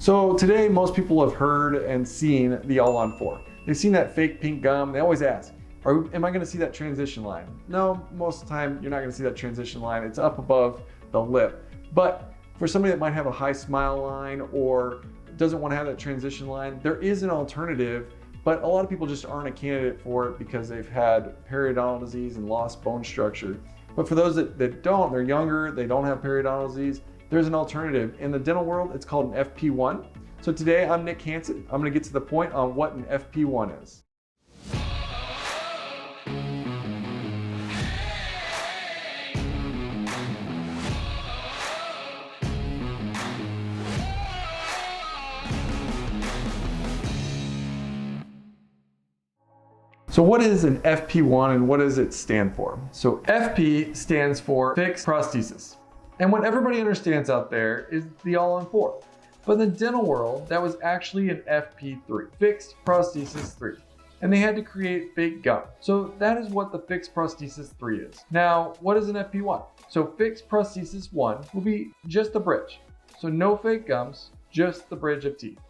So today, most people have heard and seen the all-on-4. They've seen that fake pink gum. They always ask, am I gonna see that transition line? No, most of the time, you're not gonna see that transition line. It's up above the lip. But for somebody that might have a high smile line or doesn't wanna have that transition line, there is an alternative, but a lot of people just aren't a candidate for it because they've had periodontal disease and lost bone structure. But for those that don't, they're younger, they don't have periodontal disease, there's an alternative. In the dental world, it's called an FP1. So today, I'm Nick Hansen. I'm gonna get to the point on what an FP1 is. So what is an FP1 and what does it stand for? So FP stands for fixed prosthesis. And what everybody understands out there is the all-on-4. But in the dental world, that was actually an FP3, fixed prosthesis 3. And they had to create fake gum. So that is what the fixed prosthesis 3 is. Now, what is an FP1? So fixed prosthesis 1 will be just the bridge. So no fake gums, just the bridge of teeth.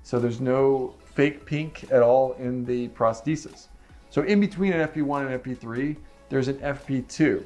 So there's no fake pink at all in the prosthesis. So in between an FP1 and FP3, there's an FP2.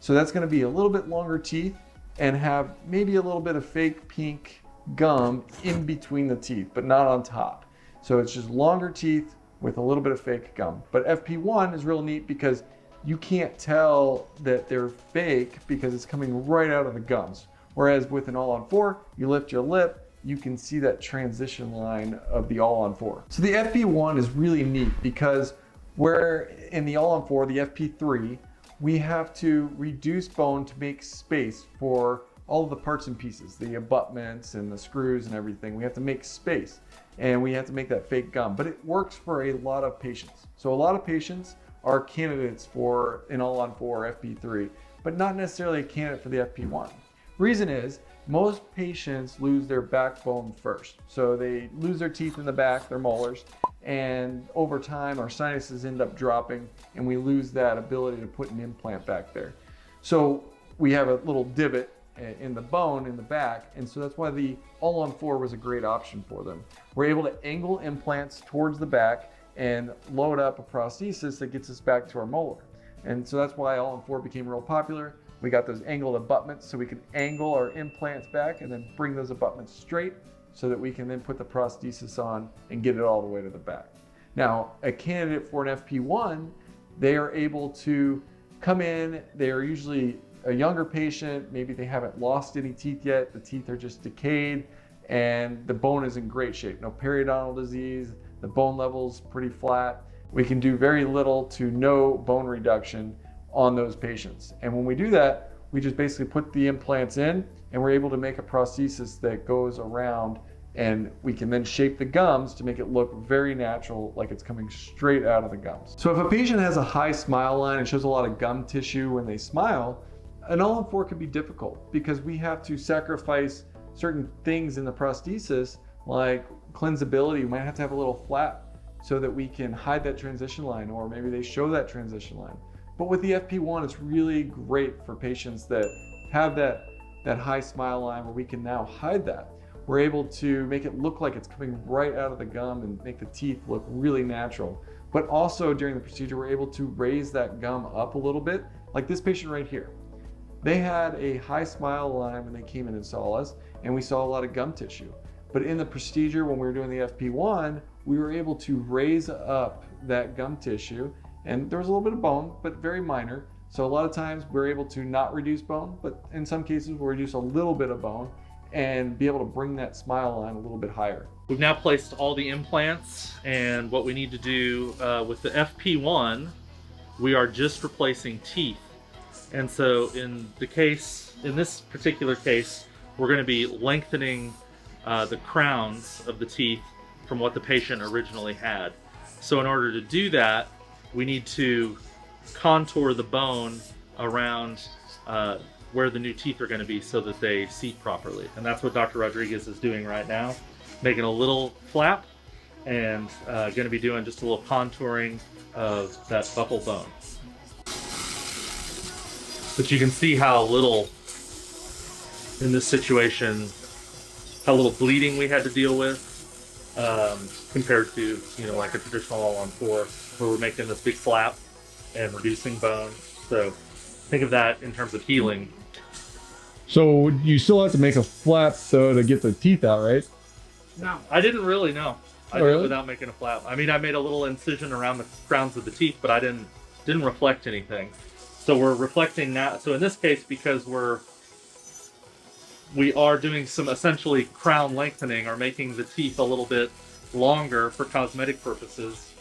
So that's gonna be a little bit longer teeth and have maybe a little bit of fake pink gum in between the teeth, but not on top. So it's just longer teeth with a little bit of fake gum. But FP1 is real neat because you can't tell that they're fake because it's coming right out of the gums. Whereas with an all-on-4, you lift your lip, you can see that transition line of the all-on-4. So the FP1 is really neat because where in the all-on-4, the FP3, we have to reduce bone to make space for all of the parts and pieces, the abutments and the screws and everything. We have to make space and we have to make that fake gum, but it works for a lot of patients. So a lot of patients are candidates for an all-on-4 FP3, but not necessarily a candidate for the FP1. Reason is, most patients lose their backbone first. So they lose their teeth in the back, their molars, and over time our sinuses end up dropping and we lose that ability to put an implant back there. So we have a little divot in the bone in the back, and so that's why the all-on-4 was a great option for them. We're able to angle implants towards the back and load up a prosthesis that gets us back to our molar. And so that's why all-on-4 became real popular. We got those angled abutments so we can angle our implants back and then bring those abutments straight so that we can then put the prosthesis on and get it all the way to the back. Now, a candidate for an FP1, they are able to come in, they're usually a younger patient, maybe they haven't lost any teeth yet, the teeth are just decayed, and the bone is in great shape. No periodontal disease, the bone level's pretty flat. We can do very little to no bone reduction on those patients. And when we do that, we just basically put the implants in and we're able to make a prosthesis that goes around, and we can then shape the gums to make it look very natural, like it's coming straight out of the gums. So if a patient has a high smile line and shows a lot of gum tissue when they smile, an all-on-4 can be difficult because we have to sacrifice certain things in the prosthesis like cleansability. We might have to have a little flap so that we can hide that transition line, or maybe they show that transition line. But with the FP1, it's really great for patients that have that high smile line where we can now hide that. We're able to make it look like it's coming right out of the gum and make the teeth look really natural. But also during the procedure, we're able to raise that gum up a little bit, like this patient right here. They had a high smile line when they came in and saw us, and we saw a lot of gum tissue. But in the procedure, when we were doing the FP1, we were able to raise up that gum tissue, and there was a little bit of bone, but very minor. So a lot of times we're able to not reduce bone, but in some cases we'll reduce a little bit of bone and be able to bring that smile line a little bit higher. We've now placed all the implants, and what we need to do with the FP1, we are just replacing teeth. And so in this particular case, we're going to be lengthening the crowns of the teeth from what the patient originally had. So in order to do that, we need to contour the bone around where the new teeth are going to be so that they seat properly. And that's what Dr. Rodriguez is doing right now, making a little flap and going to be doing just a little contouring of that buccal bone. But you can see how little in this situation how little bleeding we had to deal with compared to, you know, like a traditional all-on-4 where we're making this big flap and reducing bone. So think of that in terms of healing. So you still have to make a flap though to get the teeth out, right? No, I didn't really know. I did really? it without making a flap. I mean, I made a little incision around the crowns of the teeth, but I didn't reflect anything. So we're reflecting now. So in this case, because we are doing some essentially crown lengthening or making the teeth a little bit longer for cosmetic purposes,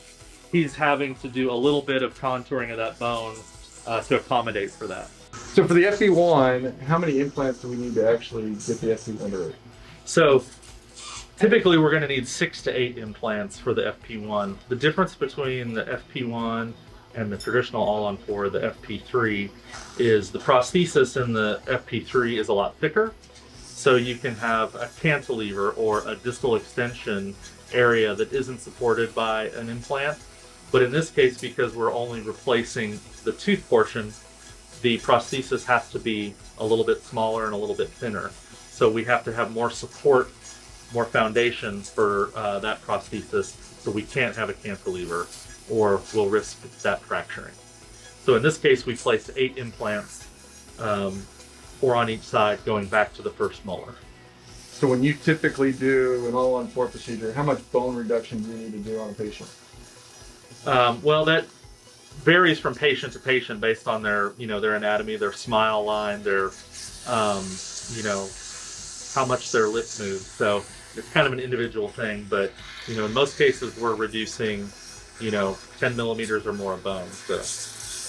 he's having to do a little bit of contouring of that bone to accommodate for that. So for the FP1, how many implants do we need to actually get the FP1 to work? So typically we're going to need 6 to 8 implants for the FP1. The difference between the FP1 and the traditional all-on-4, the FP3, is the prosthesis in the FP3 is a lot thicker. So you can have a cantilever or a distal extension area that isn't supported by an implant. But in this case, because we're only replacing the tooth portion, the prosthesis has to be a little bit smaller and a little bit thinner. So we have to have more support, more foundation for that prosthesis, so we can't have a cantilever or we'll risk that fracturing. So in this case, we placed 8 implants, 4 on each side, going back to the first molar. So when you typically do an all-on-4 procedure, how much bone reduction do you need to do on a patient? Well, that varies from patient to patient based on their, you know, their anatomy, their smile line, their, you know, how much their lip moves. So it's kind of an individual thing, but, you know, in most cases we're reducing, you know, 10 millimeters or more of bone. So.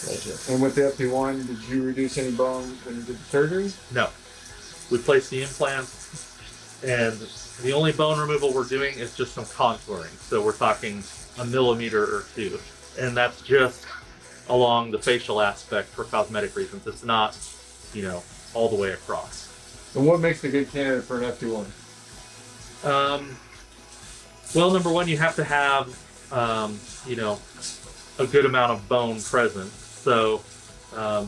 Gotcha. And with the FP1, did you reduce any bone when you did the surgery? No. We placed the implants, and the only bone removal we're doing is just some contouring. So we're talking a millimeter or 2. And that's just along the facial aspect for cosmetic reasons. It's not, you know, all the way across. And what makes a good candidate for an FP1? Well, number one, you have to have, you know, a good amount of bone present. So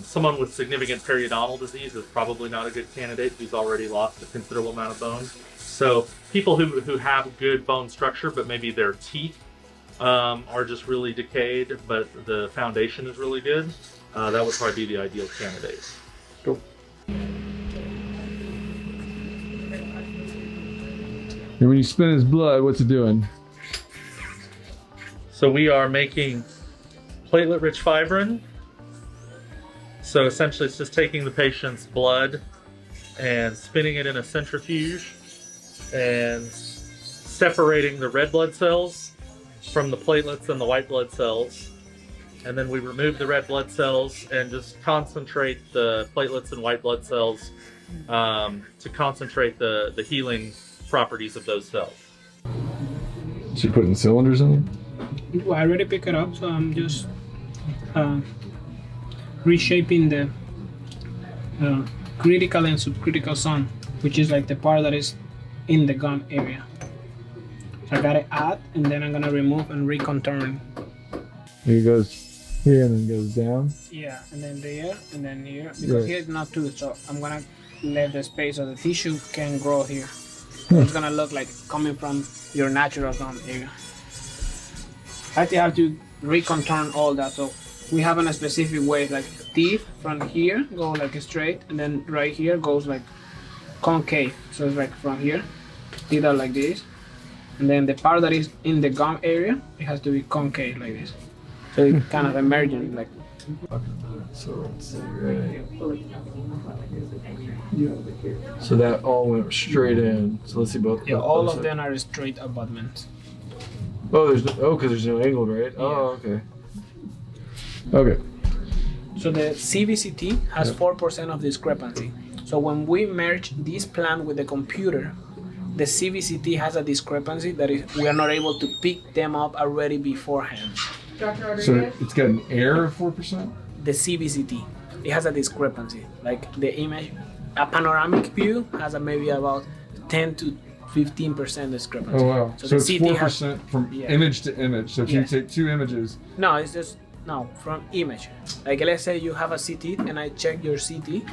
someone with significant periodontal disease is probably not a good candidate who's already lost a considerable amount of bone. So people who have good bone structure, but maybe their teeth are just really decayed, but the foundation is really good, that would probably be the ideal candidate. Cool. And when you spin his blood, what's it doing? So we are making platelet-rich fibrin. So essentially it's just taking the patient's blood and spinning it in a centrifuge and separating the red blood cells from the platelets and the white blood cells. And then we remove the red blood cells and just concentrate the platelets and white blood cells to concentrate the healing properties of those cells. So you putting cylinders in them? Well, I already picked it up, so I'm just reshaping the critical and subcritical zone, which is like the part that is in the gum area. So I gotta add, and then I'm gonna remove and reconturn. It goes here and then goes down? Yeah, and then there, and then here, because here is not tooth, so I'm gonna let the space of the tissue can grow here. So it's gonna look like coming from your natural gum area. I have to reconturn all that, so we have in a specific way, like teeth from here go like straight, and then right here goes like concave. So it's like from here, teeth are like this, and then the part that is in the gum area, it has to be concave like this. So it's kind of emerging like. So let's see, right. So that all went straight in. So let's see both. Yeah, all of them are straight abutments. Oh, because there's no angle, right? Yeah. Oh, okay. Okay. So the CVCT has 4% of discrepancy. So when we merge this plan with the computer, the CVCT has a discrepancy that is we are not able to pick them up already beforehand. So it's got an error of 4%? The CVCT, it has a discrepancy. Like the image, a panoramic view has a maybe about 10 to 15% discrepancy. Oh wow. So the it's CT 4% from image to image. So if you take 2 images. No, it's just No, from image. Like let's say you have a CT and I check your CT.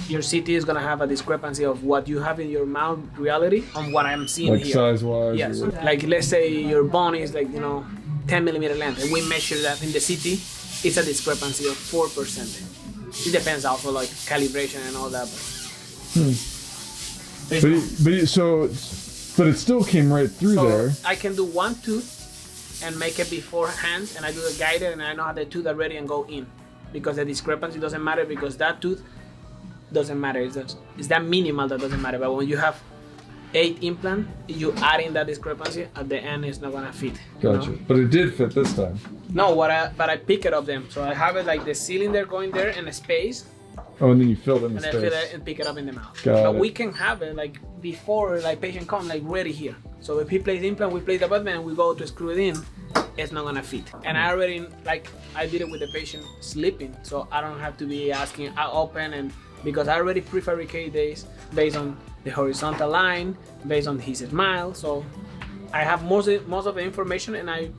Your CT is gonna have a discrepancy of what you have in your mouth reality on what I'm seeing Like here. size-wise? Yes. Or... Like let's say your bone is like 10 millimeter length, and we measure that in the CT. It's a discrepancy of 4%. It depends also like calibration and all that. But it still came right through there. I can do one tooth and make it beforehand, and I do the guided, and I know how the tooth already and go in, because the discrepancy doesn't matter, because that tooth doesn't matter. It's that minimal that doesn't matter. But when you have 8 implant, you add in that discrepancy at the end, it's not gonna fit. Gotcha. But it did fit this time. No, but I pick it up them. So I have it like the cylinder going there and a space. Oh, and then you filled in the and space. then fill it and pick it up in the mouth. Got it. We can have it like before like patient come like ready here. So if he plays implant, we place the abutment and we go to screw it in, it's not gonna fit. And I already I did it with the patient sleeping, so I don't have to be asking I open, and because I already prefabricate this based on the horizontal line, based on his smile. So I have most of the information, and I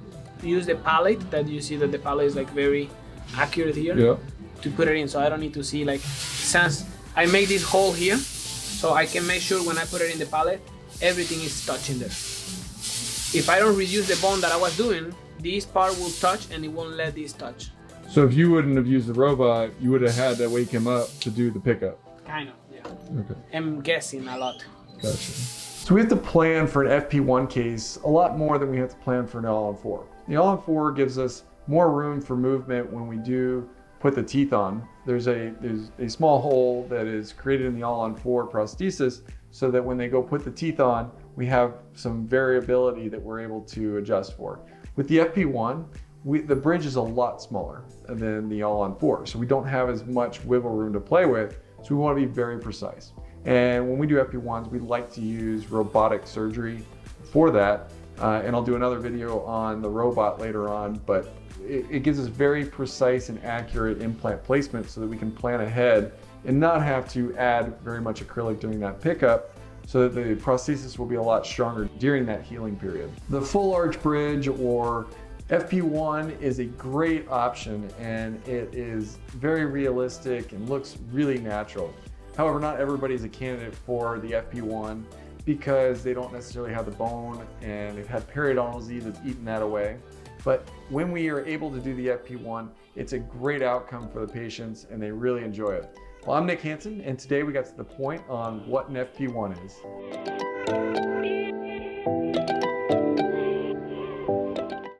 use the palette that you see that the palette is like very accurate here. Yeah. To put it in, so I don't need to see like, since I make this hole here, so I can make sure when I put it in the pallet, everything is touching there. If I don't reduce the bone that I was doing, this part will touch and it won't let this touch. So if you wouldn't have used the robot, you would have had to wake him up to do the pickup. Kind of, yeah. Okay. I'm guessing a lot. Gotcha. So we have to plan for an FP1 case a lot more than we have to plan for an all-on-4. The all-on-4 gives us more room for movement when we do put the teeth on. There's a small hole that is created in the all-on-4 prosthesis, so that when they go put the teeth on, we have some variability that we're able to adjust for. With the FP1, the bridge is a lot smaller than the all-on-4, so we don't have as much wiggle room to play with, so we want to be very precise. And when we do FP1s, we like to use robotic surgery for that, and I'll do another video on the robot later on, but it gives us very precise and accurate implant placement so that we can plan ahead and not have to add very much acrylic during that pickup, so that the prosthesis will be a lot stronger during that healing period. The full arch bridge, or FP1, is a great option, and it is very realistic and looks really natural. However, not everybody is a candidate for the FP1 because they don't necessarily have the bone and they've had periodontal disease that's eaten that away. But when we are able to do the FP1, it's a great outcome for the patients and they really enjoy it. Well, I'm Nick Hansen, and today we got to the point on what an FP1 is.